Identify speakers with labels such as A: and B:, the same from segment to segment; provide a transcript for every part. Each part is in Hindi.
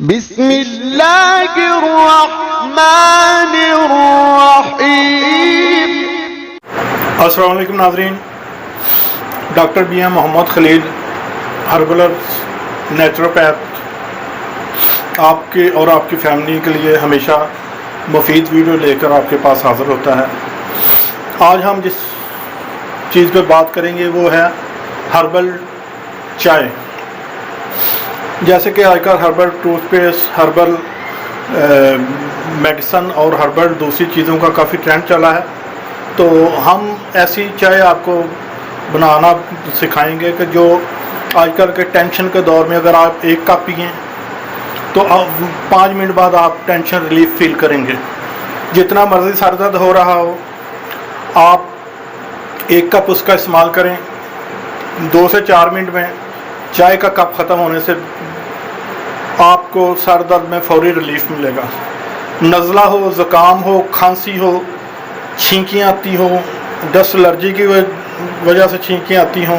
A: बिस्मिल्लाहिर्रहमानिर्रहीम।
B: अस्सलाम वालेकुम नाज़रीन, doctor BM Mohammed Khalil herbal naturopath आपके और आपकी फैमिली के लिए हमेशा मुफीद वीडियो लेकर आपके पास हाज़िर होता है। आज हम जिस चीज़ पे बात करेंगे वो है हर्बल चाय। जैसे कि आजकल हर्बल टूथपेस्ट, हर्बल मेडिसन और हर्बल दूसरी चीज़ों का काफ़ी ट्रेंड चला है, तो हम ऐसी चाय आपको बनाना सिखाएंगे कि जो आजकल के टेंशन के दौर में अगर आप एक कप पिएँ तो 5 मिनट बाद आप टेंशन रिलीफ फील करेंगे। जितना मर्ज़ी सर दर्द हो रहा हो, आप एक कप उसका इस्तेमाल करें, 2 से 4 मिनट में चाय का कप ख़त्म होने से आपको सर दर्द में फौरी रिलीफ मिलेगा। नज़ला हो, ज़ुकाम हो, खांसी हो, छींकियाँ आती हो, डस्ट एलर्जी की वजह से छींकियाँ आती हों,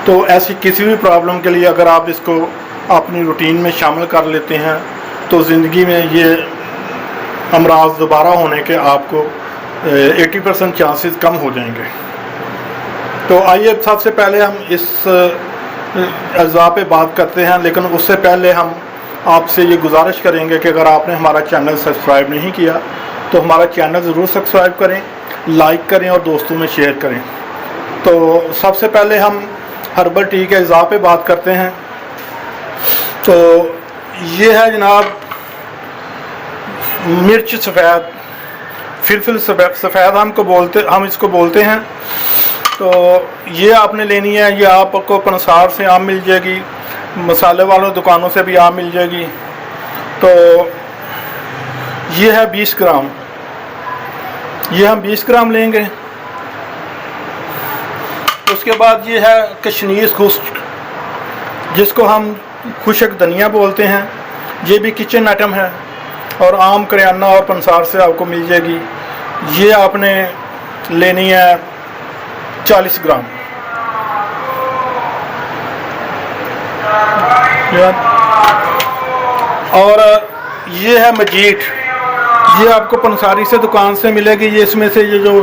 B: तो ऐसी किसी भी प्रॉब्लम के लिए अगर आप इसको अपनी रूटीन में शामिल कर लेते हैं तो ज़िंदगी में ये अमराज दोबारा होने के आपको 80% चांसेस कम हो जाएंगे। तो आइए सबसे पहले हम इस अज़ा पे बात करते हैं, लेकिन उससे पहले हम आपसे ये गुजारिश करेंगे कि अगर आपने हमारा चैनल सब्सक्राइब नहीं किया तो हमारा चैनल ज़रूर सब्सक्राइब करें, लाइक करें और दोस्तों में शेयर करें। तो सबसे पहले हम हर्बल टी के अज़ा पे बात करते हैं। तो ये है जनाब मिर्च सफ़ेद, फिलफिल सफ़ेद हम इसको बोलते हैं। तो ये आपने लेनी है, ये आपको पंसार से आम मिल जाएगी, मसाले वालों दुकानों से भी आम मिल जाएगी। तो ये है 20 ग्राम, ये हम 20 ग्राम लेंगे। उसके बाद ये है कशनीज़ खुश्क, जिसको हम खुशक धनिया बोलते हैं। ये भी किचन आइटम है और आम करियाना और पंसार से आपको मिल जाएगी। ये आपने लेनी है 40 ग्राम। और ये है मजीठ, ये आपको पंसारी से दुकान से मिलेगी। ये इसमें से ये जो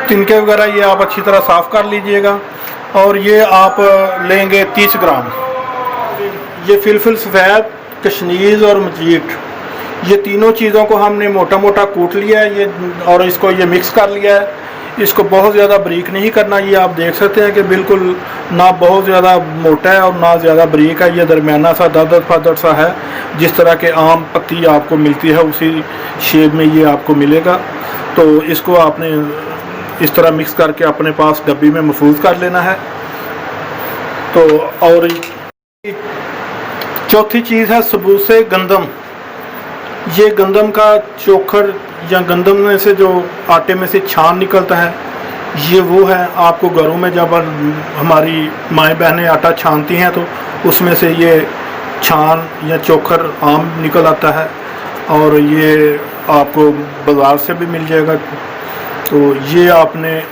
B: तिनके वगैरह ये आप अच्छी तरह साफ़ कर लीजिएगा। और ये आप लेंगे 30 ग्राम। ये फिलफिल सफ़ेद, कशनीज़ और मजीठ, ये तीनों चीज़ों को हमने मोटा मोटा कूट लिया है ये, और इसको ये मिक्स कर लिया है। इसको बहुत ज़्यादा बारीक नहीं करना। ये आप देख सकते हैं कि बिल्कुल ना बहुत ज़्यादा मोटा है और ना ज़्यादा बारीक है, ये दरमियाना सा दरदर फादर सा है। जिस तरह के आम पत्ती आपको मिलती है उसी शेप में ये आपको मिलेगा। तो इसको आपने इस तरह मिक्स करके अपने पास डब्बी में महफूज कर लेना है। तो और चौथी चीज़ है सबूत से गंदम। ये गंदम का चोखर या गंदम में से जो आटे में से छान निकलता है, ये वो है। आपको घरों में जब हमारी माएँ बहनें आटा छानती हैं तो उसमें से ये छान या चोखर आम निकल आता है, और ये आपको बाज़ार से भी मिल जाएगा। तो ये आपने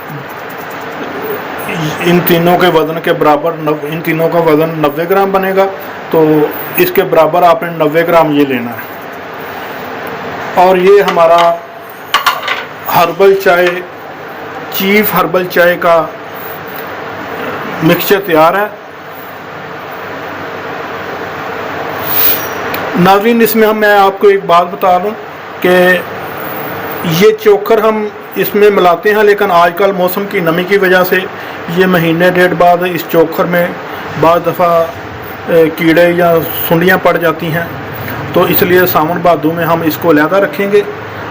B: इन तीनों के वज़न के बराबर इन तीनों का वज़न 90 ग्राम बनेगा, तो इसके बराबर आपने 90 ग्राम ये लेना है। और ये हमारा हर्बल चाय, चीफ हर्बल चाय का मिक्सचर तैयार है। नाज़रीन, इसमें मैं आपको एक बात बता दूं कि ये चोकर हम इसमें मिलाते हैं, लेकिन आजकल मौसम की नमी की वजह से ये महीने डेढ़ बाद इस चोकर में बाद दफ़ा कीड़े या सुंडियाँ पड़ जाती हैं। तो इसलिए सावन भादों में हम इसको अलहदा रखेंगे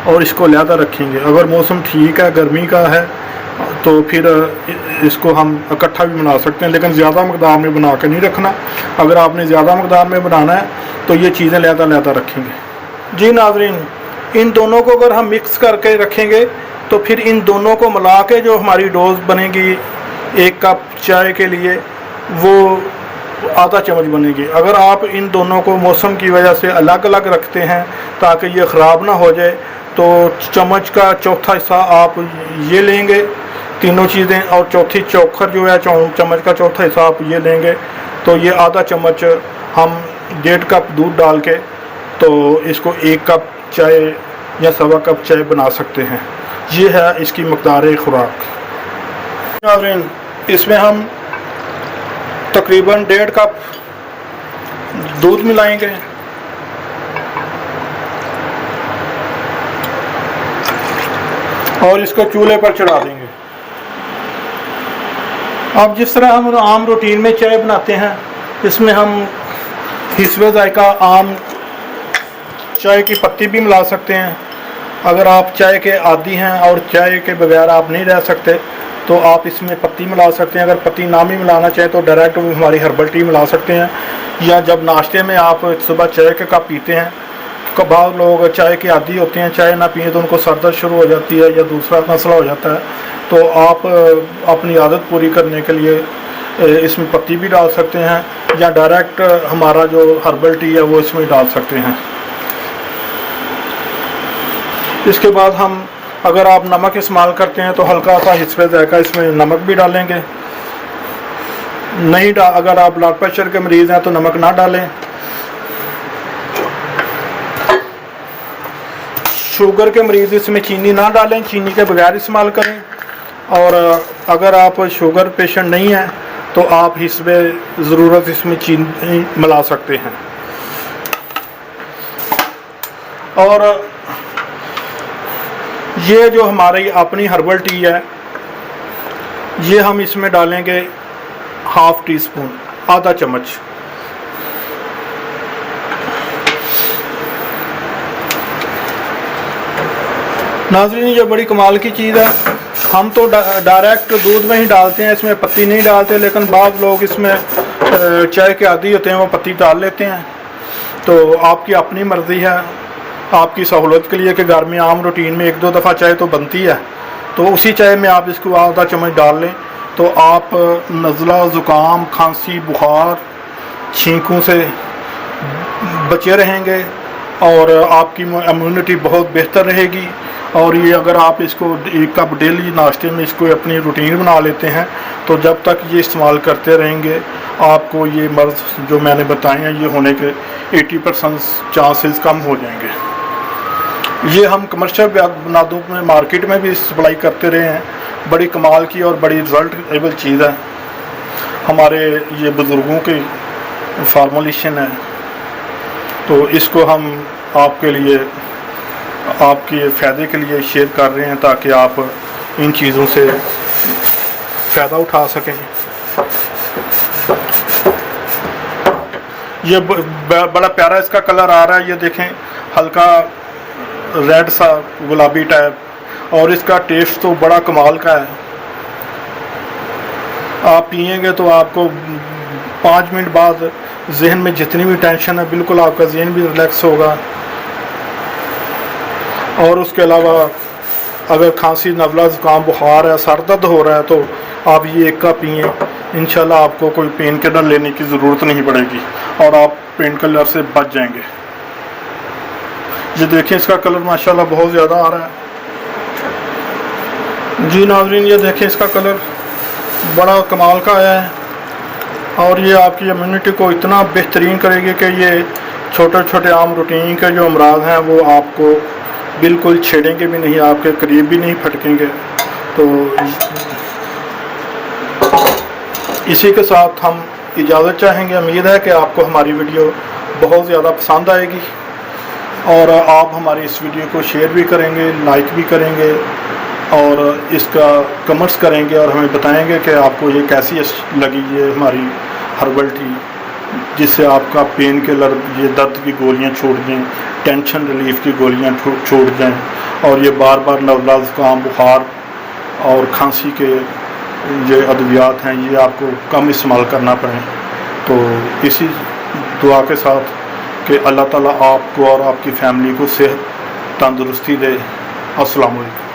B: और इसको अलहदा रखेंगे। अगर मौसम ठीक है, गर्मी का है, तो फिर इसको हम इकट्ठा भी बना सकते हैं, लेकिन ज़्यादा मकदार में बना के नहीं रखना। अगर आपने ज़्यादा मकदार में बनाना है तो ये चीज़ें अलहदा रखेंगे। जी नाज़रीन, इन दोनों को अगर हम मिक्स करके रखेंगे तो फिर इन दोनों को मिला के जो हमारी डोज बनेगी 1 कप चाय के लिए, वो आधा चम्मच बनेगी। अगर आप इन दोनों को मौसम की वजह से अलग अलग रखते हैं ताकि ये ख़राब ना हो जाए, तो चम्मच का चौथा हिस्सा आप ये लेंगे तीनों चीज़ें, और चौथी चोखर जो है चम्मच का चौथा हिस्सा आप ये लेंगे। तो ये आधा चम्मच हम 1.5 कप दूध डाल के तो इसको 1 कप चाय या सवा कप चाय बना सकते हैं। ये है इसकी मकदार खुराक। नाज़रीन, इसमें हम तकरीबन 1.5 कप दूध मिलाएंगे और इसको चूल्हे पर चढ़ा देंगे। अब जिस तरह हम आम रूटीन में चाय बनाते हैं, इसमें हम हिस्बे ज़ायका आम चाय की पत्ती भी मिला सकते हैं। अगर आप चाय के आदी हैं और चाय के बगैर आप नहीं रह सकते तो आप इसमें पत्ती मिला सकते हैं। अगर पत्ती ना भी मिलाना चाहें तो डायरेक्ट हमारी हर्बल टी मिला सकते हैं। या जब नाश्ते में आप सुबह चाय के कप पीते हैं, बहुत लोग चाय के आदी होते हैं, चाय ना पिए तो उनको सर दर्द शुरू हो जाती है या दूसरा मसला हो जाता है, तो आप अपनी आदत पूरी करने के लिए इसमें पत्ती भी डाल सकते हैं या डायरेक्ट हमारा जो हर्बल टी है वो इसमें डाल सकते हैं। इसके बाद हम अगर आप नमक इस्तेमाल करते हैं तो हल्का सा हिस्बे ज़ायका इसमें नमक भी डालेंगे। नहीं अगर आप ब्लड प्रेशर के मरीज़ हैं तो नमक ना डालें। शुगर के मरीज़ इसमें चीनी ना डालें, चीनी के बगैर इस्तेमाल करें। और अगर आप शुगर पेशेंट नहीं हैं तो आप हिस्बे ज़रूरत इसमें चीनी मिला सकते हैं। और ये जो हमारी अपनी हर्बल टी है, ये हम इसमें डालेंगे 1/2 टीस्पून, आधा चम्मच। नाज़रीन, ये बड़ी कमाल की चीज़ है। हम तो डायरेक्ट दूध में ही डालते हैं, इसमें पत्ती नहीं डालते, लेकिन बाद लोग इसमें चाय के आदी होते हैं, वो पत्ती डाल लेते हैं। तो आपकी अपनी मर्ज़ी है, आपकी सहूलत के लिए कि घर में आम रूटीन में 1-2 दफ़ा चाय तो बनती है, तो उसी चाय में आप इसको आधा चम्मच डाल लें तो आप नज़ला, ज़ुकाम, खांसी, बुखार, छींकों से बचे रहेंगे और आपकी इम्यूनिटी बहुत बेहतर रहेगी। और ये अगर आप इसको 1 कप डेली नाश्ते में इसको अपनी रूटीन बना लेते हैं तो जब तक ये इस्तेमाल करते रहेंगे आपको ये मर्ज़ जो मैंने बताए हैं ये होने के 80% चांसेस कम हो जाएंगे। ये हम कमर्शियल बुनियादों में मार्केट में भी सप्लाई करते रहे हैं। बड़ी कमाल की और बड़ी रिजल्टेबल चीज़ है, हमारे ये बुज़ुर्गों की फार्मूलेशन है। तो इसको हम आपके लिए, आपके फ़ायदे के लिए शेयर कर रहे हैं ताकि आप इन चीज़ों से फ़ायदा उठा सकें। ये बड़ा प्यारा इसका कलर आ रहा है, ये देखें, हल्का रेड सा गुलाबी टाइप, और इसका टेस्ट तो बड़ा कमाल का है। आप पिएंगे तो आपको 5 मिनट बाद जहन में जितनी भी टेंशन है बिल्कुल आपका जहन भी रिलैक्स होगा। और उसके अलावा अगर खांसी, नज़ला, ज़ुकाम, बुखार है, सर दर्द हो रहा है तो आप ये 1 कप पिए, इंशाल्लाह आपको कोई पेन किलर लेने की ज़रूरत नहीं पड़ेगी और आप पेन किलर से बच जाएंगे। ये देखें, इसका कलर माशाल्लाह बहुत ज़्यादा आ रहा है। जी नाज़रीन, ये देखें, इसका कलर बड़ा कमाल का आया है और ये आपकी इम्यूनिटी को इतना बेहतरीन करेगी कि ये छोटे छोटे आम रूटीन के जो अमराज हैं वो आपको बिल्कुल छेड़ेंगे भी नहीं, आपके करीब भी नहीं फटकेंगे। तो इसी के साथ हम इजाज़त चाहेंगे। उम्मीद है कि आपको हमारी वीडियो बहुत ज़्यादा पसंद आएगी और आप हमारी इस वीडियो को शेयर भी करेंगे, लाइक भी करेंगे और इसका कमेंट्स करेंगे और हमें बताएंगे कि आपको ये कैसी लगी ये हमारी हर्बल टी, जिससे आपका पेन किलर, ये दर्द की गोलियां छोड़ दें, टेंशन रिलीफ की गोलियां छोड़ दें और ये बार बार नज़ला, ज़ुकाम, बुखार और खांसी के ये अद्वियात हैं ये आपको कम इस्तेमाल करना पड़े। तो इसी दुआ के साथ कि अल्लाह ताला आपको और आपकी फ़ैमिली को सेहत, तंदुरुस्ती दे। अस्सलाम वालेकुम।